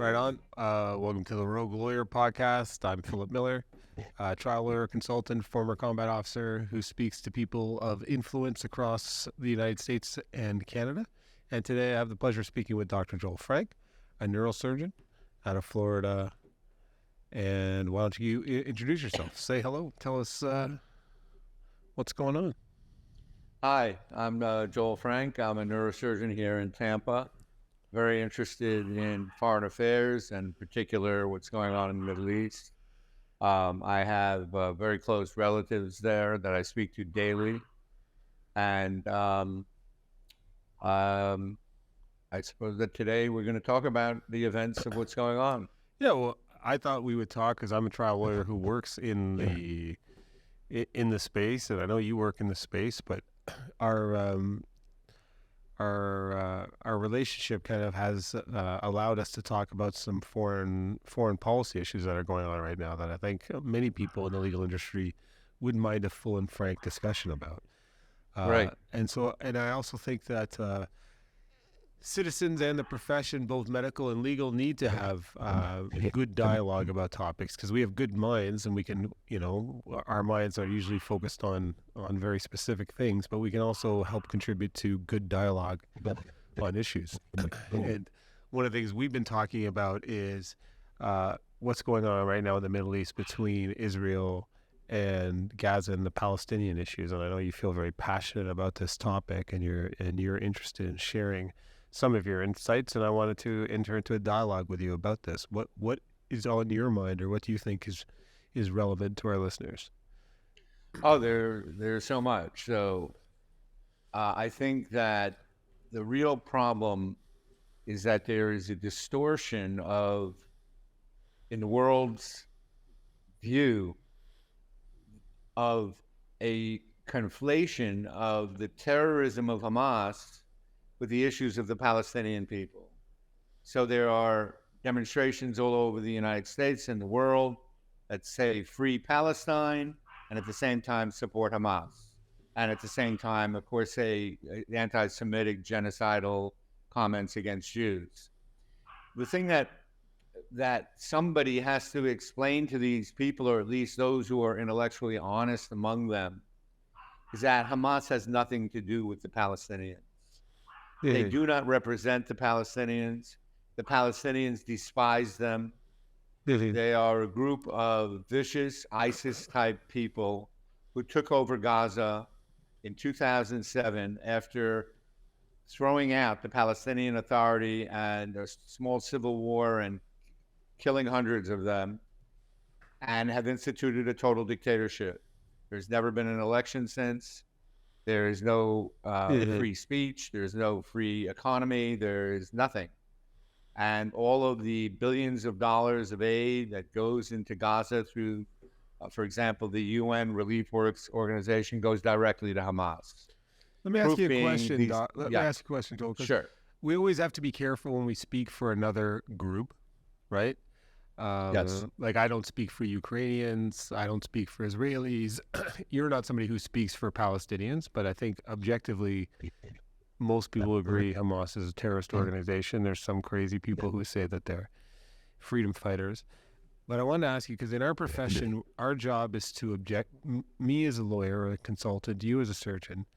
Right on. Welcome to the Rogue Lawyer Podcast. I'm Phillip Millar, trial lawyer consultant, former combat officer who speaks to people of influence across the United States and Canada. And today I have the pleasure of speaking with Dr. Joel Frank, a neurosurgeon out of Florida. And why don't you introduce yourself? Say hello. Tell us what's going on. Hi, I'm Joel Frank. I'm a neurosurgeon here in Tampa. Very interested in foreign affairs and in particular what's going on in the Middle East. I have very close relatives there that I speak to daily. And I suppose that today we're going to talk about the events of what's going on. Yeah, well, I thought we would talk because I'm a trial lawyer who works in the space, and I know you work in the space, but our relationship kind of has allowed us to talk about some foreign policy issues that are going on right now that I think many people in the legal industry wouldn't mind a full and frank discussion about. Right. And I also think that citizens and the profession, both medical and legal, need to have good dialogue about topics because we have good minds and we can, our minds are usually focused on very specific things, but we can also help contribute to good dialogue on issues. And one of the things we've been talking about is what's going on right now in the Middle East between Israel and Gaza and the Palestinian issues. And I know you feel very passionate about this topic and you're interested in sharing some of your insights, and I wanted to enter into a dialogue with you about this. What is on your mind, or what do you think is relevant to our listeners? Oh, there's so much. So I think that the real problem is that there is a distortion in the world's view of a conflation of the terrorism of Hamas with the issues of the Palestinian people. So there are demonstrations all over the United States and the world that say free Palestine and at the same time support Hamas. And at the same time, of course, say anti-Semitic genocidal comments against Jews. The thing that somebody has to explain to these people, or at least those who are intellectually honest among them, is that Hamas has nothing to do with the Palestinians. They do not represent the Palestinians. The Palestinians despise them. They are a group of vicious ISIS-type people who took over Gaza in 2007 after throwing out the Palestinian Authority and a small civil war and killing hundreds of them, and have instituted a total dictatorship. There's never been an election since. There is no free speech. There's no free economy. There is nothing. And all of the billions of dollars of aid that goes into Gaza through, for example, the UN Relief Works organization goes directly to Hamas. Let me ask you a question, Doc. Let me ask you a question, Joel. Sure. We always have to be careful when we speak for another group, right? Yes. Like I don't speak for Ukrainians. I don't speak for Israelis. You're not somebody who speaks for Palestinians, but I think objectively, most people agree Hamas is a terrorist organization. There's some crazy people who say that they're freedom fighters. But I wanted to ask you, because in our profession, our job is to object. Me as a lawyer or a consultant, you as a surgeon,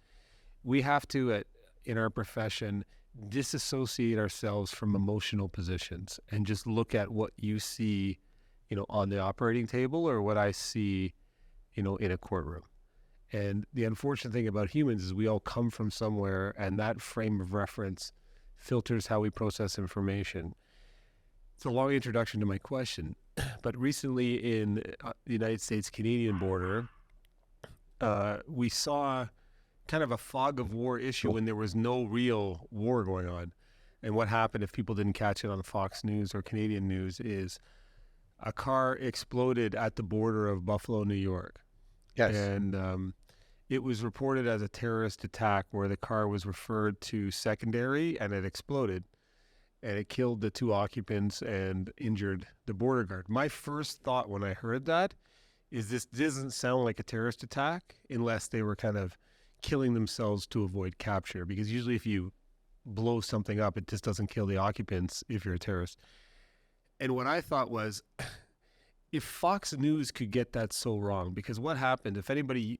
we have to, in our profession, disassociate ourselves from emotional positions and just look at what you see, on the operating table or what I see, in a courtroom. And the unfortunate thing about humans is we all come from somewhere, and that frame of reference filters how we process information. It's a long introduction to my question, but recently in the United States-Canadian border, we saw kind of a fog of war issue when there was no real war going on. And what happened, if people didn't catch it on Fox News or Canadian news, is a car exploded at the border of Buffalo, New York. Yes. And it was reported as a terrorist attack where the car was referred to secondary and it exploded. And it killed the two occupants and injured the border guard. My first thought when I heard that is this doesn't sound like a terrorist attack unless they were kind of killing themselves to avoid capture, because usually if you blow something up, it just doesn't kill the occupants if you're a terrorist. And what I thought was, if Fox News could get that so wrong, because what happened, if anybody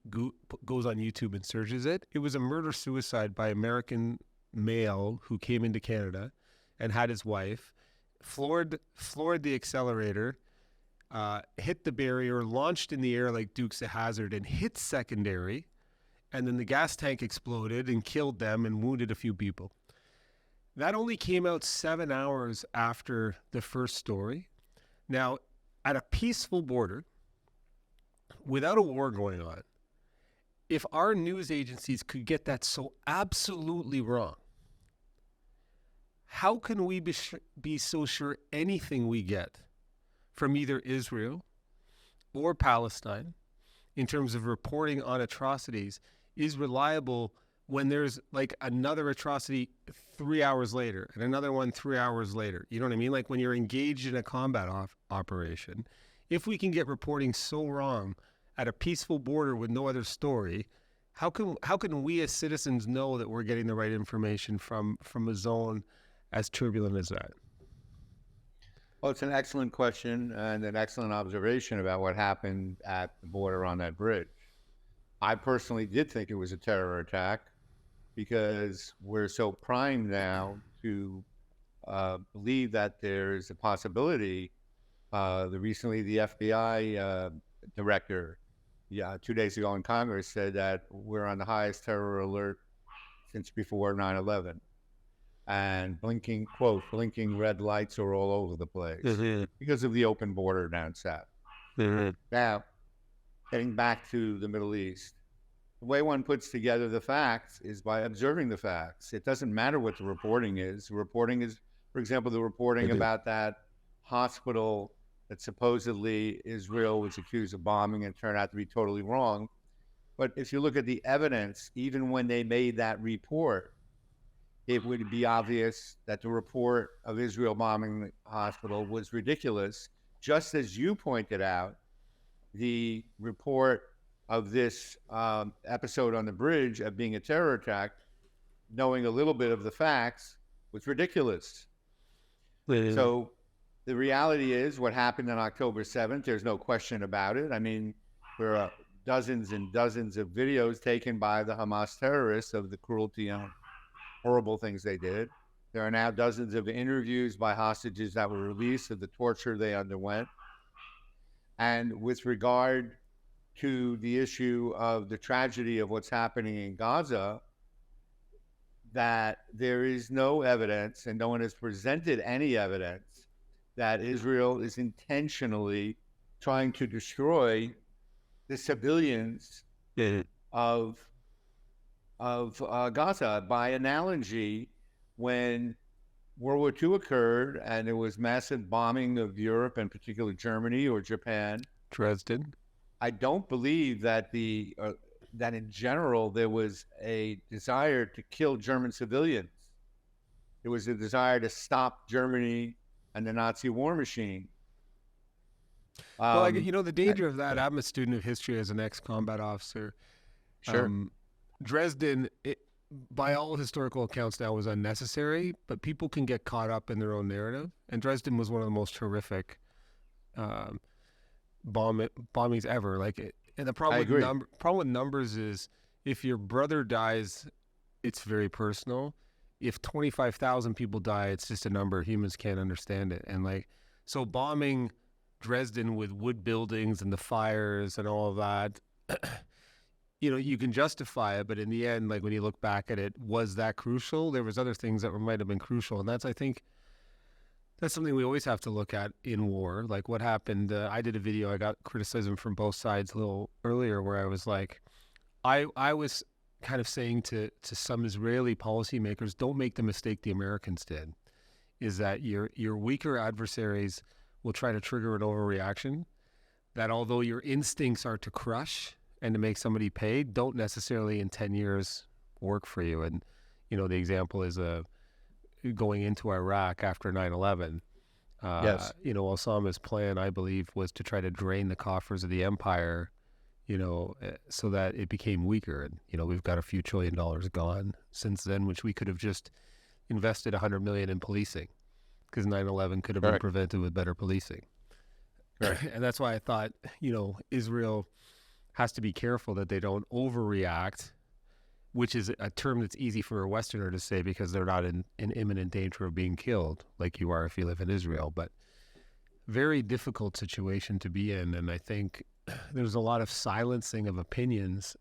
goes on YouTube and searches it, it was a murder-suicide by American male who came into Canada and had his wife, floored the accelerator, hit the barrier, launched in the air like Dukes of Hazzard, and hit secondary, and then the gas tank exploded and killed them and wounded a few people. That only came out 7 hours after the first story. Now, at a peaceful border, without a war going on, if our news agencies could get that so absolutely wrong, how can we be so sure anything we get from either Israel or Palestine in terms of reporting on atrocities is reliable when there's like another atrocity 3 hours later and another one 3 hours later? You know what I mean? Like when you're engaged in a combat operation, if we can get reporting so wrong at a peaceful border with no other story, how can we as citizens know that we're getting the right information from a zone as turbulent as that? Well, it's an excellent question and an excellent observation about what happened at the border on that bridge. I personally did think it was a terror attack because we're so primed now to believe that there's a possibility. Recently, the FBI director, 2 days ago in Congress, said that we're on the highest terror alert since before 9/11. And blinking red lights are all over the place because of the open border down south. Now, getting back to the Middle East, the way one puts together the facts is by observing the facts. It doesn't matter what the reporting is. The reporting is, for example, the reporting about that hospital that supposedly Israel was accused of bombing and turned out to be totally wrong. But if you look at the evidence, even when they made that report, it would be obvious that the report of Israel bombing the hospital was ridiculous. Just as you pointed out, the report of this episode on the bridge of being a terror attack, knowing a little bit of the facts, was ridiculous. So the reality is what happened on October 7th, there's no question about it. I mean, there are dozens and dozens of videos taken by the Hamas terrorists of the cruelty and horrible things they did. There are now dozens of interviews by hostages that were released of the torture they underwent. And with regard to the issue of the tragedy of what's happening in Gaza, that there is no evidence, and no one has presented any evidence, that Israel is intentionally trying to destroy the civilians of Gaza. By analogy, when World War II occurred and there was massive bombing of Europe, and particularly Germany or Japan, Dresden, I don't believe that that in general there was a desire to kill German civilians. It was a desire to stop Germany and the Nazi war machine. Well, the danger of that, I'm a student of history as an ex-combat officer. Sure. Dresden, by all historical accounts now, was unnecessary, but people can get caught up in their own narrative. And Dresden was one of the most horrific bombings ever. And the problem with numbers is if your brother dies, it's very personal. If 25,000 people die, it's just a number. Humans can't understand it. And so bombing Dresden with wood buildings and the fires and all of that, you can justify it, but in the end, when you look back at it, was that crucial? There was other things that might have been crucial. And I think that's something we always have to look at in war. Like what happened, I did a video, I got criticism from both sides a little earlier where I was like, I was kind of saying to some Israeli policymakers, don't make the mistake the Americans did, is that your weaker adversaries will try to trigger an overreaction, that although your instincts are to crush and to make somebody pay, don't necessarily in 10 years work for you. And, the example is going into Iraq after 9/11. Yes. Osama's plan, I believe, was to try to drain the coffers of the empire, so that it became weaker. And, we've got a few $1 trillion gone since then, which we could have just invested $100 million in policing. because 9/11 could have been Right. prevented with better policing. Right. And that's why I thought, Israel has to be careful that they don't overreact, which is a term that's easy for a Westerner to say because they're not in imminent danger of being killed like you are if you live in Israel. But very difficult situation to be in. And I think there's a lot of silencing of opinions,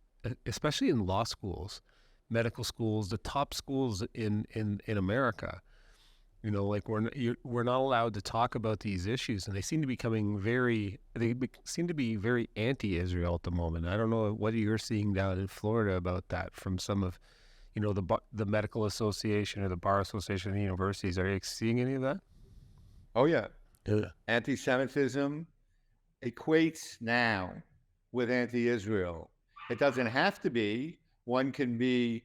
especially in law schools, medical schools, the top schools in America. Like we're not allowed to talk about these issues, and they seem to be seem to be very anti-Israel at the moment. I don't know what you're seeing down in Florida about that from some of, the medical association or the bar association of the universities. Are you seeing any of that? Oh, yeah. Yeah. Anti-Semitism equates now with anti-Israel. It doesn't have to be. One can be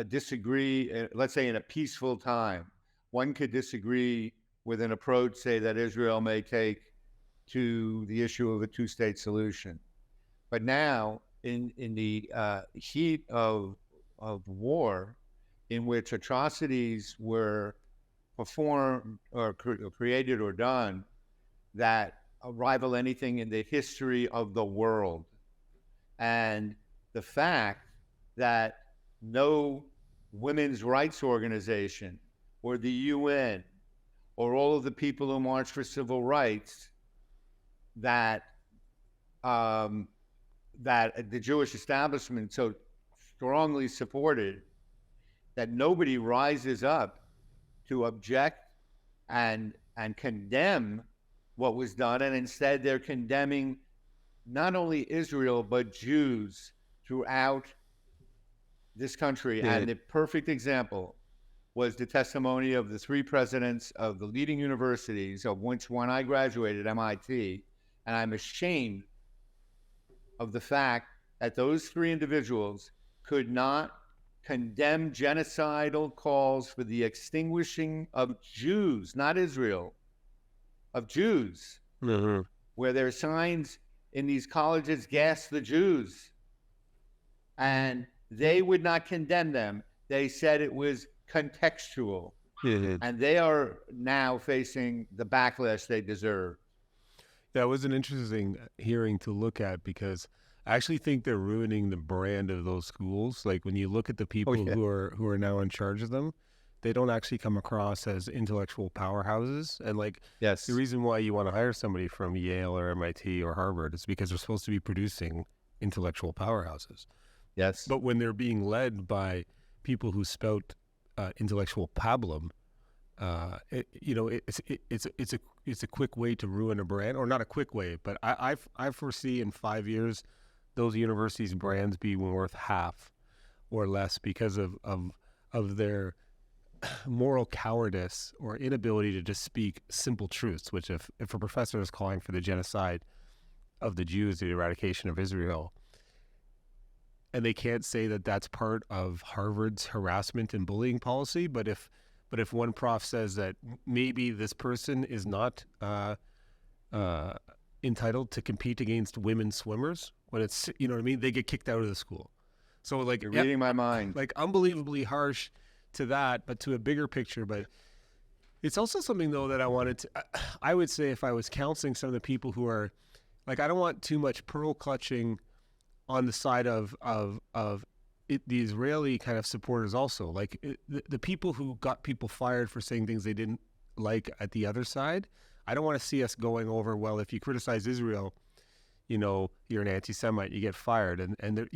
disagree, let's say in a peaceful time. One could disagree with an approach, say, that Israel may take to the issue of a two-state solution. But now, in the heat of war, in which atrocities were performed or created or done that rival anything in the history of the world, and the fact that no women's rights organization or the UN or all of the people who march for civil rights that that the Jewish establishment so strongly supported, that nobody rises up to object and condemn what was done, and instead they're condemning not only Israel but Jews throughout this country. Yeah. And the perfect example was the testimony of the three presidents of the leading universities, of which one I graduated, MIT, and I'm ashamed of the fact that those three individuals could not condemn genocidal calls for the extinguishing of Jews, not Israel, of Jews, where there are signs in these colleges, "Gas the Jews," and they would not condemn them. They said it was contextual, and they are now facing the backlash they deserve. That was an interesting hearing to look at because I actually think they're ruining the brand of those schools. Like when you look at the people yeah. who are now in charge of them, they don't actually come across as intellectual powerhouses. And like Yes. the reason why you want to hire somebody from Yale or MIT or Harvard is because they're supposed to be producing intellectual powerhouses. Yes. But when they're being led by people who spout intellectual pablum, it's a quick way to ruin a brand, or not a quick way, but I foresee in 5 years those universities' brands being worth half or less because of their moral cowardice or inability to just speak simple truths. Which if a professor is calling for the genocide of the Jews, the eradication of Israel, and they can't say that that's part of Harvard's harassment and bullying policy, but if one prof says that maybe this person is not entitled to compete against women swimmers, when it's, you know what I mean, they get kicked out of the school. So like, You're reading my mind. like unbelievably harsh to that, but to a bigger picture. But it's also something though that I would say if I was counseling some of the people who are like, I don't want too much pearl clutching on the side of the Israeli kind of supporters also. Like the people who got people fired for saying things they didn't like at the other side. I don't want to see us going over, well, if you criticize Israel, you're an anti-Semite, you get fired. And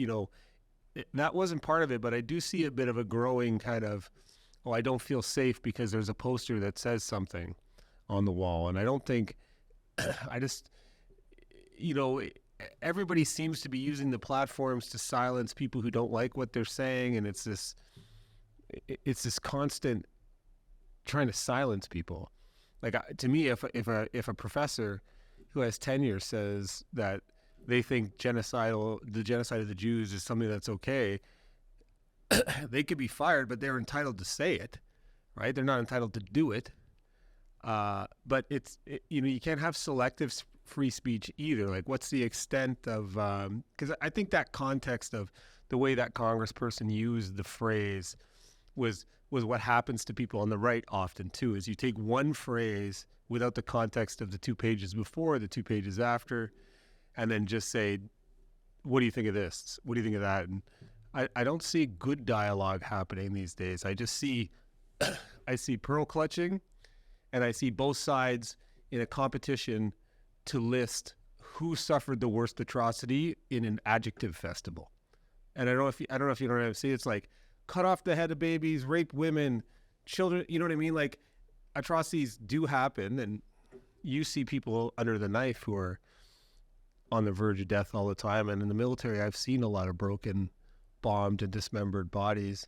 that wasn't part of it, but I do see a bit of a growing kind of, I don't feel safe because there's a poster that says something on the wall. And I don't think, everybody seems to be using the platforms to silence people who don't like what they're saying. And it's this constant trying to silence people. Like to me, if a professor who has tenure says that they think the genocide of the Jews is something that's okay, they could be fired, but they're entitled to say it, right? They're not entitled to do it. But you can't have selective free speech either. Like, what's the extent of? Because I think that context of the way that congressperson used the phrase was what happens to people on the right often too, is you take one phrase without the context of the 2 pages before, the 2 pages after, and then just say, what do you think of this? What do you think of that? And I don't see good dialogue happening these days. I just see, I see pearl clutching, and I see both sides in a competition to list who suffered the worst atrocity in an adjective festival. And I don't know if you know what I'm saying. It's like cut off the head of babies, rape women, children. You know what I mean? Like atrocities do happen, and you see people under the knife who are on the verge of death all the time. And in the military, I've seen a lot of broken, bombed, and dismembered bodies.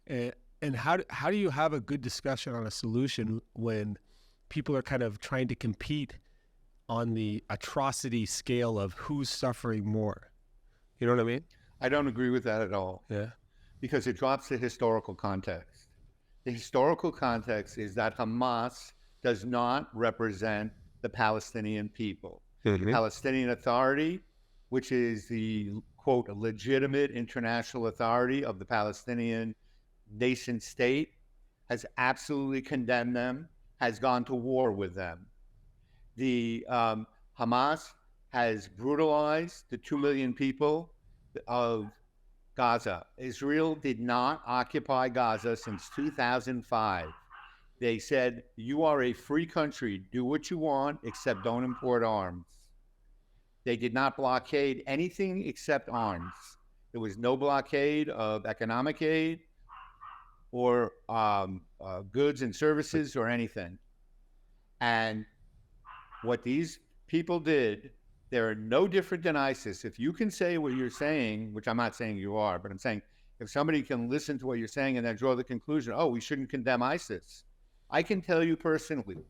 And how do you have a good discussion on a solution when people are kind of trying to compete on the atrocity scale of who's suffering more? You know what I mean? I don't agree with that at all. Yeah. Because it drops the historical context. The historical context is that Hamas does not represent the Palestinian people. The Palestinian Authority, which is the, quote, legitimate international authority of the Palestinian nation state, has absolutely condemned them, has gone to war with them. The Hamas has brutalized the 2 million people of Gaza. Israel did not occupy Gaza since 2005. They said, you are a free country, do what you want, except don't import arms. They did not blockade anything except arms. There was no blockade of economic aid or goods and services or anything. And what these people did, they're no different than ISIS. If you can say what you're saying, which I'm not saying you are, but I'm saying if somebody can listen to what you're saying and then draw the conclusion, oh, we shouldn't condemn ISIS. I can tell you personally,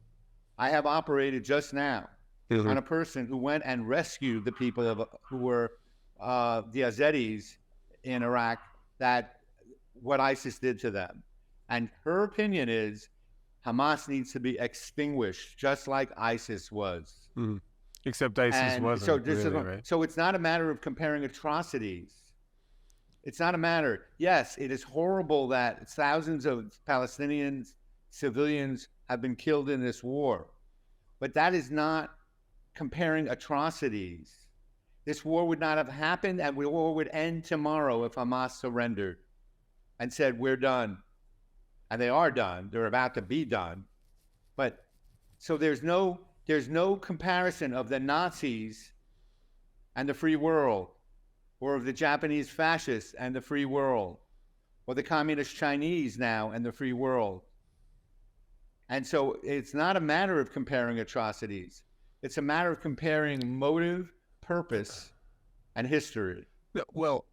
I have operated just now on a person who went and rescued the people who were the Yazidis in Iraq, that what ISIS did to them. And her opinion is Hamas needs to be extinguished, just like ISIS was. Except ISIS wasn't. Right? So it's not a matter of comparing atrocities. It's not a matter. Yes, it is horrible that thousands of Palestinians, civilians, have been killed in this war. But that is not comparing atrocities. This war would not have happened, and the war would end tomorrow if Hamas surrendered and said, we're done. And they are done. They're about to be done. But so there's no comparison of the Nazis and the free world, or of the Japanese fascists and the free world, or the communist Chinese now and the free world. And so it's not a matter of comparing atrocities. It's a matter of comparing motive, purpose, and history. Well,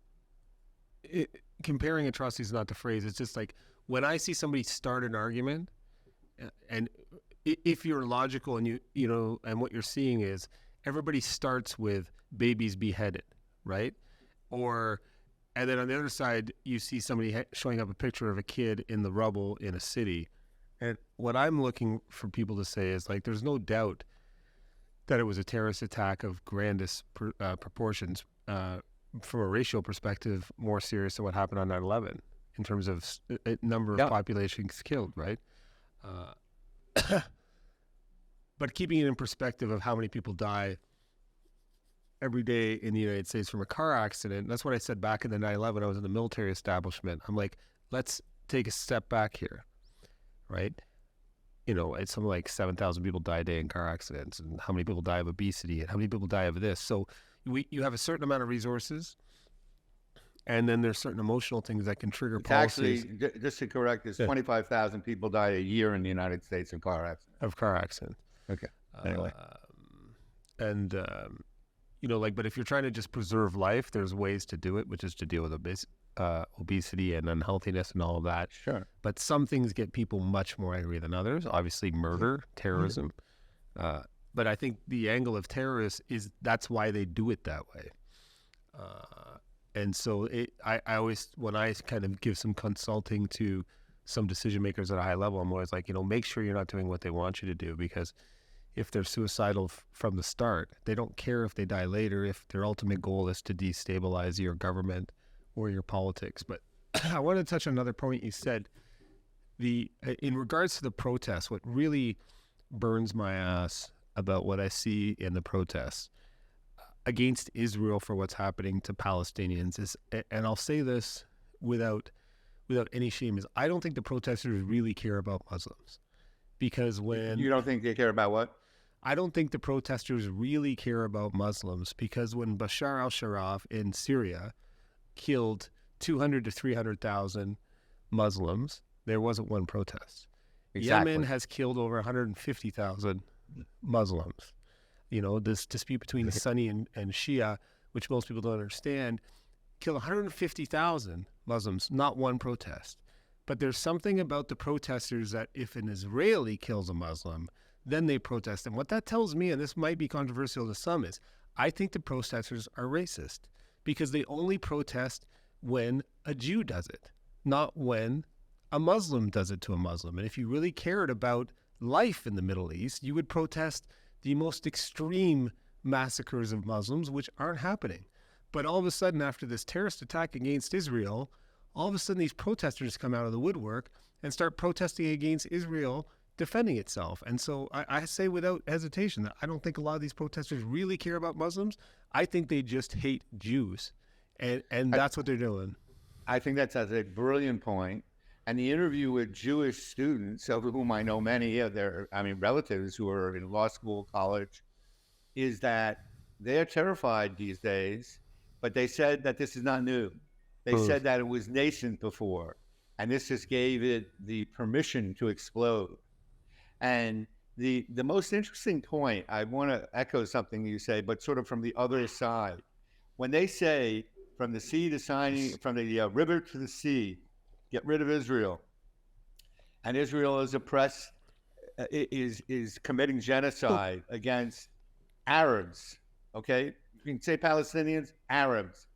comparing atrocities is not the phrase. It's just like when I see somebody start an argument, and if you're logical and you know, and what you're seeing is everybody starts with babies beheaded, right? And then on the other side, you see somebody showing up a picture of a kid in the rubble in a city. And what I'm looking for people to say is, like, there's no doubt that it was a terrorist attack of grandest proportions, from a racial perspective, more serious than what happened on 9/11 in terms of number of populations killed, right? But keeping it in perspective of how many people die every day in the United States from a car accident, that's what I said back in the 9/11. I was in the military establishment. I'm like, let's take a step back here, right? You know, it's something like 7,000 people die a day in car accidents, and how many people die of obesity, and how many people die of this. So you have a certain amount of resources, and then there's certain emotional things that can trigger policies. Actually, just to correct this, 25,000 people die a year in the United States in car accidents. Okay. Anyway. You know, like, but if you're trying to just preserve life, there's ways to do it, which is to deal with obesity and unhealthiness and all of that. Sure. But some things get people much more angry than others. Obviously, murder, terrorism. But I think the angle of terrorists is that's why they do it that way. And so I always, when I kind of give some consulting to some decision makers at a high level, I'm always like, you know, make sure you're not doing what they want you to do, because if they're suicidal from the start, they don't care if they die later, if their ultimate goal is to destabilize your government or your politics. But I want to touch on another point you said. In regards to the protests, what really burns my ass about what I see in the protests against Israel for what's happening to Palestinians is, and I'll say this without any shame, is I don't think the protesters really care about Muslims, because You don't think they care about what? I don't think the protesters really care about Muslims, because when Bashar al-Assad in Syria killed 200 to 300,000 Muslims, there wasn't one protest. Exactly. Yemen has killed over 150,000 Muslims. You know, this dispute between Sunni and Shia, which most people don't understand, killed 150,000 Muslims, not one protest. But there's something about the protesters that if an Israeli kills a Muslim, then they protest. And what that tells me, and this might be controversial to some, is I think the protesters are racist, because they only protest when a Jew does it, not when a Muslim does it to a Muslim. And if you really cared about life in the Middle East, you would protest the most extreme massacres of Muslims, which aren't happening. But all of a sudden, after this terrorist attack against Israel, all of a sudden these protesters come out of the woodwork and start protesting against Israel defending itself. And so I say without hesitation that I don't think a lot of these protesters really care about Muslims. I think they just hate Jews. And that's what they're doing. I think that's a brilliant point. And the interview with Jewish students, of whom I know many of their, relatives who are in law school, college, is that they're terrified these days, but they said that this is not new. They said that it was nascent before, and this just gave it the permission to explode. And the most interesting point, I want to echo something you say, but sort of from the other side. When they say from the sea to Sinai, from the river to the sea, get rid of Israel, and Israel is oppressed, is committing genocide against Arabs, okay? You can say Palestinians, Arabs.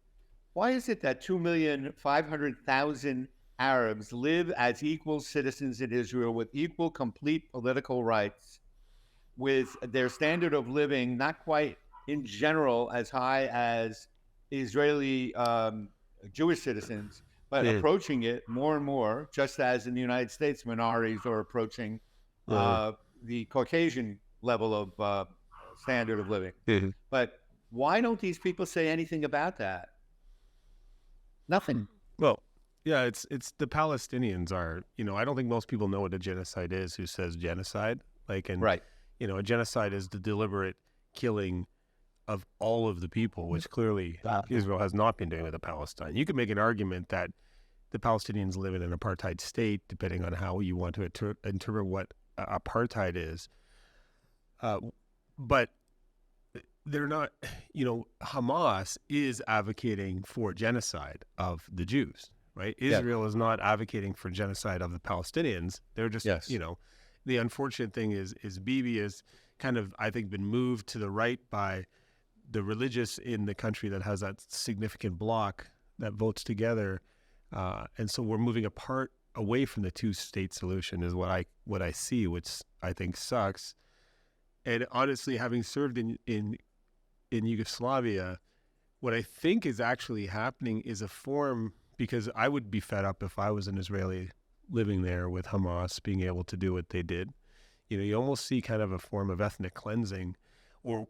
Why is it that 2,500,000 Arabs live as equal citizens in Israel with equal complete political rights, with their standard of living not quite in general as high as Israeli Jewish citizens, but approaching it more and more, just as in the United States, minorities are approaching the Caucasian level of standard of living. But why don't these people say anything about that? Nothing. Well, yeah, it's the Palestinians are, I don't think most people know what a genocide is who says genocide. Right. A genocide is the deliberate killing of all of the people, which clearly Israel has not been doing with the Palestine. You could make an argument that the Palestinians live in an apartheid state, depending on how you want to interpret what apartheid is. But they're not, Hamas is advocating for genocide of the Jews, right? Israel is not advocating for genocide of the Palestinians. They're just, the unfortunate thing is Bibi has kind of, I think, been moved to the right by the religious in the country that has that significant bloc that votes together. And so we're moving away from the two-state solution is what I see, which I think sucks. And honestly, having served in Yugoslavia, what I think is actually happening is a form, because I would be fed up if I was an Israeli living there with Hamas being able to do what they did. You almost see kind of a form of ethnic cleansing or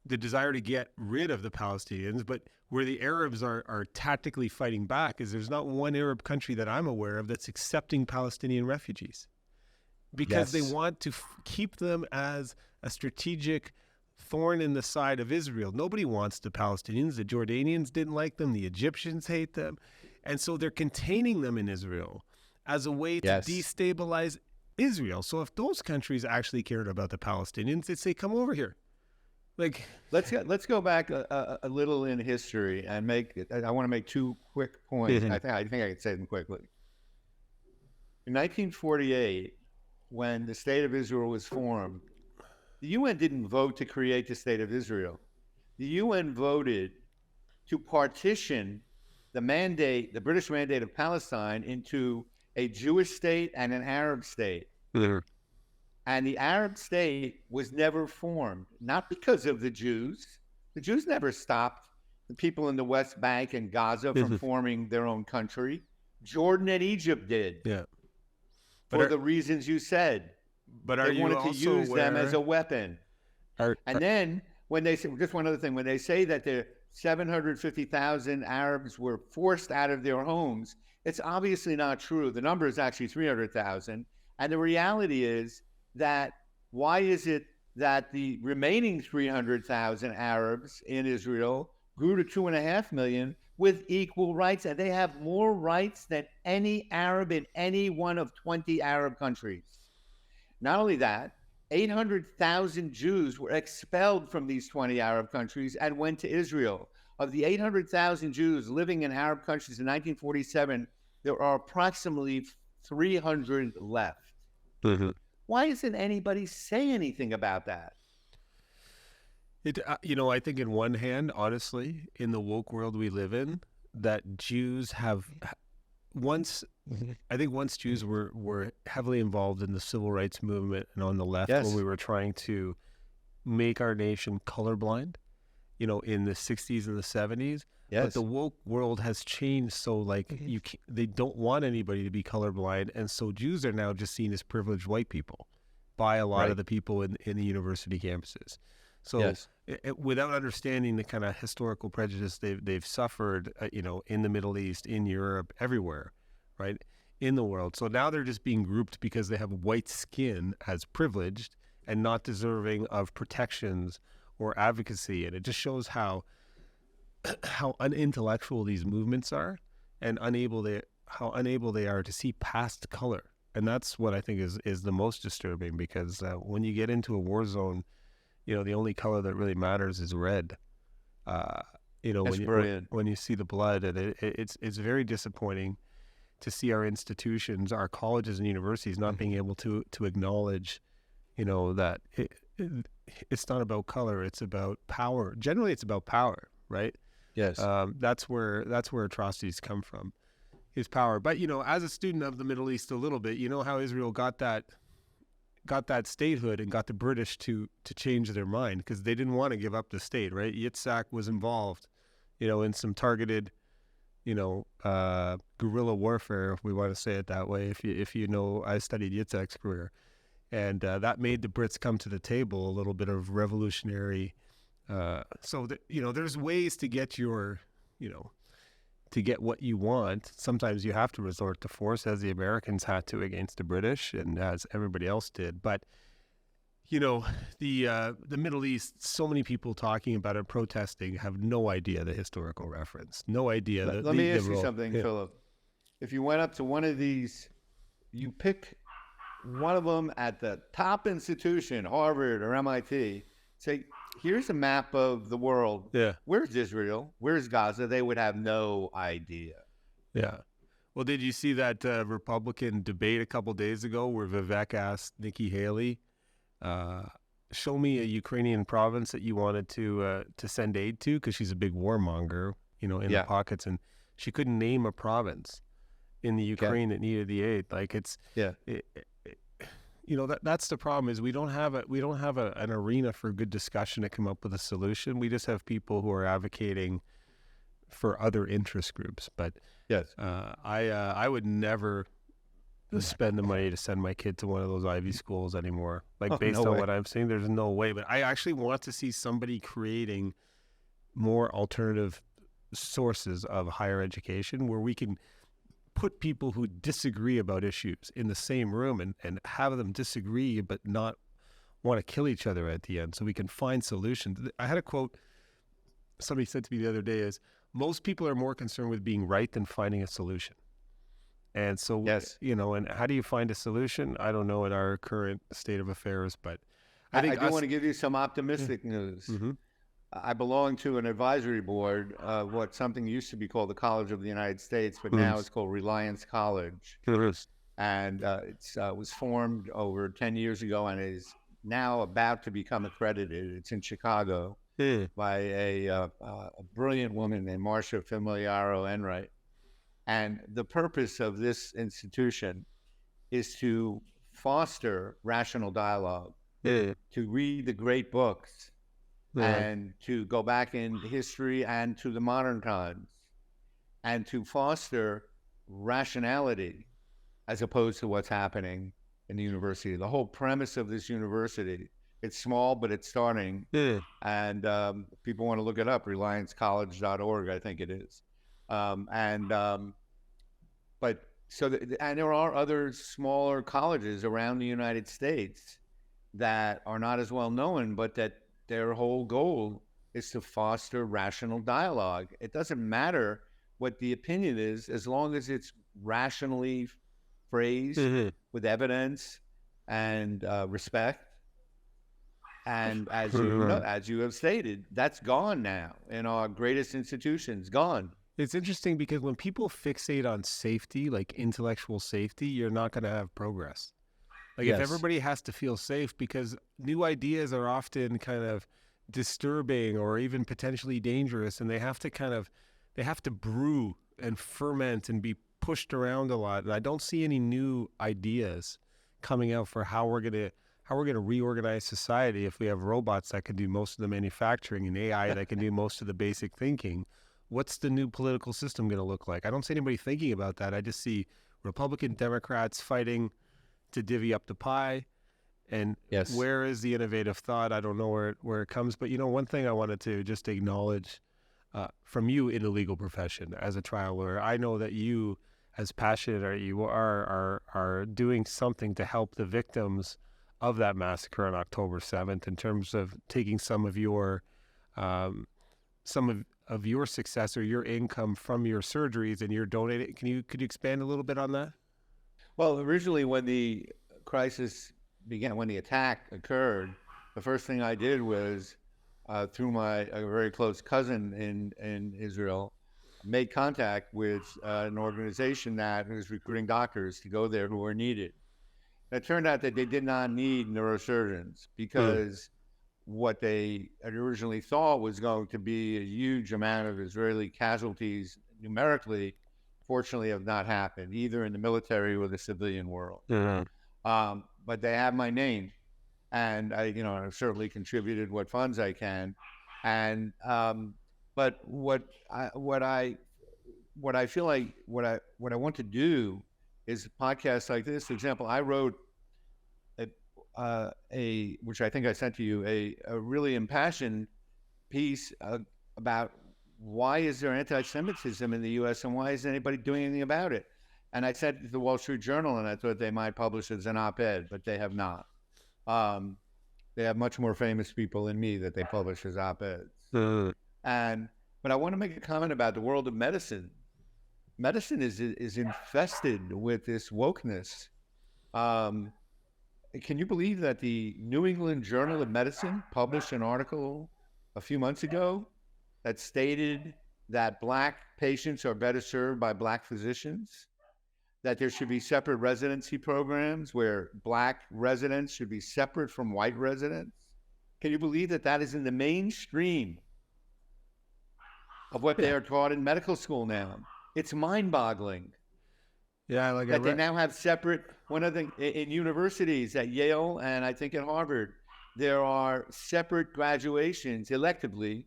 the desire to get rid of the Palestinians, but where the Arabs are tactically fighting back is there's not one Arab country that I'm aware of that's accepting Palestinian refugees, because they want to keep them as a strategic thorn in the side of Israel. Nobody wants the Palestinians. The Jordanians didn't like them. The Egyptians hate them. And so they're containing them in Israel as a way to destabilize Israel. So if those countries actually cared about the Palestinians, they'd say, come over here. Let's go back a little in history and I want to make two quick points. I think I can say them quickly. In 1948, when the State of Israel was formed, the UN didn't vote to create the State of Israel. The UN voted to partition the British mandate of Palestine into a Jewish state and an Arab state. And the Arab state was never formed, not because of the Jews. The Jews never stopped the people in the West Bank and Gaza from forming their own country. Jordan and Egypt did Yeah. for the reasons you said. But They are you wanted to also use them as aware? a weapon. And then when they say, just one other thing, when they say that the 750,000 Arabs were forced out of their homes, it's obviously not true. The number is actually 300,000. And the reality is that why is it that the remaining 300,000 Arabs in Israel grew to 2.5 million with equal rights? And they have more rights than any Arab in any one of 20 Arab countries. Not only that, 800,000 Jews were expelled from these 20 Arab countries and went to Israel. Of the 800,000 Jews living in Arab countries in 1947, there are approximately 300 left. Mhm. Why doesn't anybody say anything about that? I think in one hand, honestly, in the woke world we live in, that Jews have once, I think once Jews were heavily involved in the civil rights movement and on the left when we were trying to make our nation colorblind, in the 60s and the 70s. But the woke world has changed, so they don't want anybody to be colorblind, and so Jews are now just seen as privileged white people by a lot of the people in the university campuses. So without understanding the kind of historical prejudice they've suffered, in the Middle East, in Europe, everywhere, right, in the world. So now they're just being grouped because they have white skin as privileged and not deserving of protections or advocacy. And it just shows how unintellectual these movements are, and how unable they are to see past color. And that's what I think is the most disturbing, because when you get into a war zone, the only color that really matters is red. When you see the blood, and it's very disappointing to see our institutions, our colleges and universities not being able to acknowledge, that it's not about color, it's about power. Generally, it's about power, right? Yes. That's where atrocities come from, is power. But as a student of the Middle East a little bit, how Israel got that statehood and got the British to change their mind, because they didn't want to give up the state, right? Yitzhak was involved, in some targeted, guerrilla warfare, if we want to say it that way. I studied Yitzhak's career, and that made the Brits come to the table, a little bit of revolutionary. There's ways to get to get what you want. Sometimes you have to resort to force, as the Americans had to against the British, and as everybody else did. But the Middle East, so many people talking about it, protesting, have no idea the historical reference, no idea. Let me ask you something, Philip. If you went up to one of these, you pick one of them at the top institution, Harvard or MIT, say, here's a map of the world. Yeah. Where's Israel? Where's Gaza? They would have no idea. Yeah. Well, did you see that Republican debate a couple days ago where Vivek asked Nikki Haley, show me a Ukrainian province that you wanted to send aid to, because she's a big warmonger, in the pockets, and she couldn't name a province in the Ukraine that needed the aid. That's the problem, is we don't have an arena for good discussion to come up with a solution. We just have people who are advocating for other interest groups. But I would never spend the money to send my kid to one of those Ivy schools anymore. Based on what I'm seeing, there's no way. But I actually want to see somebody creating more alternative sources of higher education, where we can put people who disagree about issues in the same room and have them disagree but not want to kill each other at the end, so we can find solutions. I had a quote somebody said to me the other day, is most people are more concerned with being right than finding a solution. And so, and how do you find a solution? I don't know in our current state of affairs, but I think I do want to give you some optimistic news. Mm-hmm. I belong to an advisory board, what something used to be called the College of the United States, but now it's called Reliance College. And it was formed over 10 years ago and is now about to become accredited. It's in Chicago by a brilliant woman named Marcia Familiaro Enright. And the purpose of this institution is to foster rational dialogue, to read the great books, and to go back in history and to the modern times, and to foster rationality as opposed to what's happening in the university. The whole premise of this university, it's small, but it's starting. Yeah. And people want to look it up, reliancecollege.org, I think it is. But so, and there are other smaller colleges around the United States that are not as well known, but that their whole goal is to foster rational dialogue. It doesn't matter what the opinion is, as long as it's rationally phrased with evidence and respect. And as you know, as you have stated, that's gone now in our greatest institutions. Gone. It's interesting because when people fixate on safety, like intellectual safety, you're not going to have progress. Like if Yes. everybody has to feel safe, because new ideas are often kind of disturbing or even potentially dangerous, and they have to brew and ferment and be pushed around a lot. And I don't see any new ideas coming out for how we're going to reorganize society if we have robots that can do most of the manufacturing and AI that can do most of the basic thinking. What's the new political system going to look like? I don't see anybody thinking about that. I just see Republican Democrats fighting to divvy up the pie. And Yes. where is the innovative thought? I don't know where it comes. But, one thing I wanted to just acknowledge from you in the legal profession as a trial lawyer, I know that you, as passionate as you are doing something to help the victims of that massacre on October 7th in terms of taking some of your success or your income from your surgeries, and you're donating. Could you expand a little bit on that? Well, originally when the crisis began, when the attack occurred, the first thing I did was, through a very close cousin in Israel, made contact with an organization that was recruiting doctors to go there who were needed. And it turned out that they did not need neurosurgeons because what they had originally thought was going to be a huge amount of Israeli casualties numerically, fortunately have not happened, either in the military or the civilian world. But they have my name, and I've certainly contributed what funds I can. And but what I feel like what I want to do is podcasts like this. For example, I wrote which I think I sent to you, a really impassioned piece about why is there anti-Semitism in the U.S. and why isn't anybody doing anything about it? And I sent it to the Wall Street Journal, and I thought they might publish it as an op-ed, but they have not. They have much more famous people than me that they publish as op-eds. But I want to make a comment about the world of medicine. Medicine is infested with this wokeness. Can you believe that the New England Journal of Medicine published an article a few months ago that stated that Black patients are better served by Black physicians, that there should be separate residency programs where Black residents should be separate from white residents? Can you believe that that is in the mainstream of what they are taught in medical school now? It's mind-boggling. Yeah, They now have separate. One of the in universities at Yale and I think at Harvard, there are separate graduations electively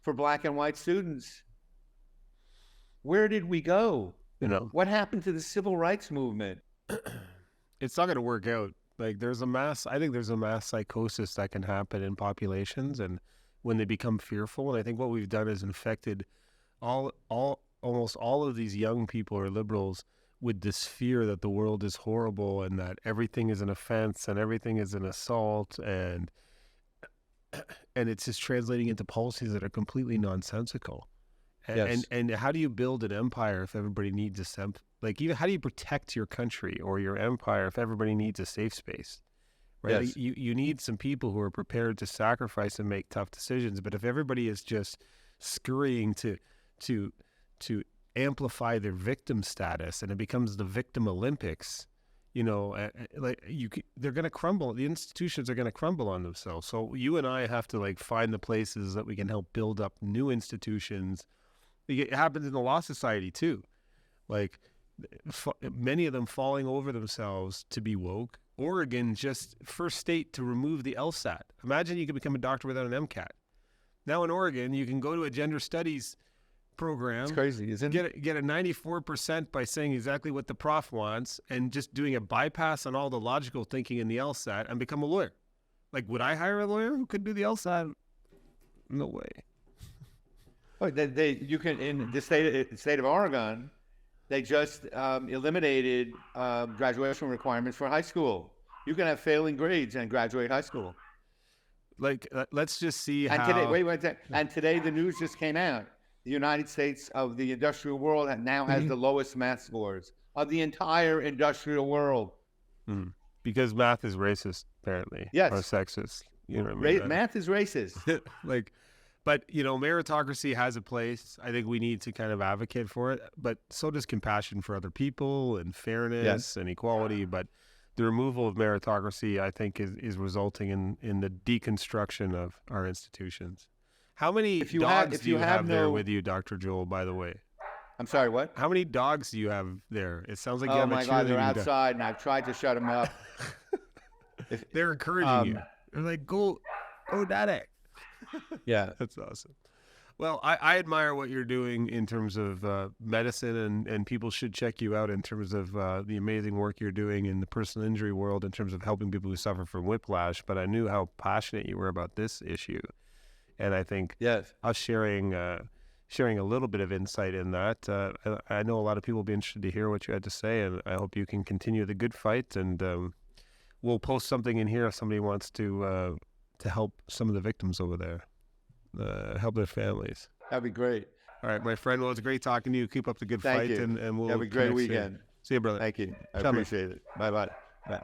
for Black and white students. Where did we go? What happened to the civil rights movement? It's not going to work out. I think there's a mass psychosis that can happen in populations, and when they become fearful. And I think what we've done is infected almost all of these young people or liberals with this fear that the world is horrible and that everything is an offense and everything is an assault, and it's just translating into policies that are completely nonsensical. And how do you build an empire if everybody needs even how do you protect your country or your empire if everybody needs a safe space? Right? Yes. You need some people who are prepared to sacrifice and make tough decisions. But if everybody is just scurrying to amplify their victim status, and it becomes the victim Olympics, they're going to crumble. The institutions are going to crumble on themselves. So you and I have to find the places that we can help build up new institutions. It happens in the law society too. Many of them falling over themselves to be woke. Oregon, just first state to remove the LSAT. Imagine you could become a doctor without an MCAT. Now in Oregon, you can go to a gender studies program. It's crazy, isn't it? Get a 94% by saying exactly what the prof wants and just doing a bypass on all the logical thinking in the LSAT and become a lawyer. Like, would I hire a lawyer who could do the LSAT? No way. Oh, you can, in the state of Oregon, they just eliminated graduation requirements for high school. You can have failing grades and graduate high school. Like, let's just see And how. today, wait. And today the news just came out. The United States of the industrial world now has the lowest math scores of the entire industrial world. Because math is racist, apparently. Yes. Or sexist. You know what I mean? Math is racist. Like, but, you know, meritocracy has a place. I think we need to kind of advocate for it. But so does compassion for other people and fairness and equality. But the removal of meritocracy, I think, is resulting in the deconstruction of our institutions. How many dogs do you have there with you, Dr. Joel, by the way? I'm sorry, what? How many dogs do you have there? It sounds like you have a cheerleading Oh my God, they're dog. outside, and I've tried to shut them up. They're encouraging you. They're like, go, daddy. Yeah. That's awesome. Well, I admire what you're doing in terms of medicine, and people should check you out in terms of the amazing work you're doing in the personal injury world in terms of helping people who suffer from whiplash. But I knew how passionate you were about this issue. And I think us sharing a little bit of insight in that, I know a lot of people will be interested to hear what you had to say, and I hope you can continue the good fight. And we'll post something in here if somebody wants to help some of the victims over there, help their families. That'd be great. All right, my friend. Well, it's great talking to you. Keep up the good Thank fight, you. and we'll have a great ciao, weekend. See you, brother. Thank you. I Ciao, man. appreciate it. Bye-bye. Bye.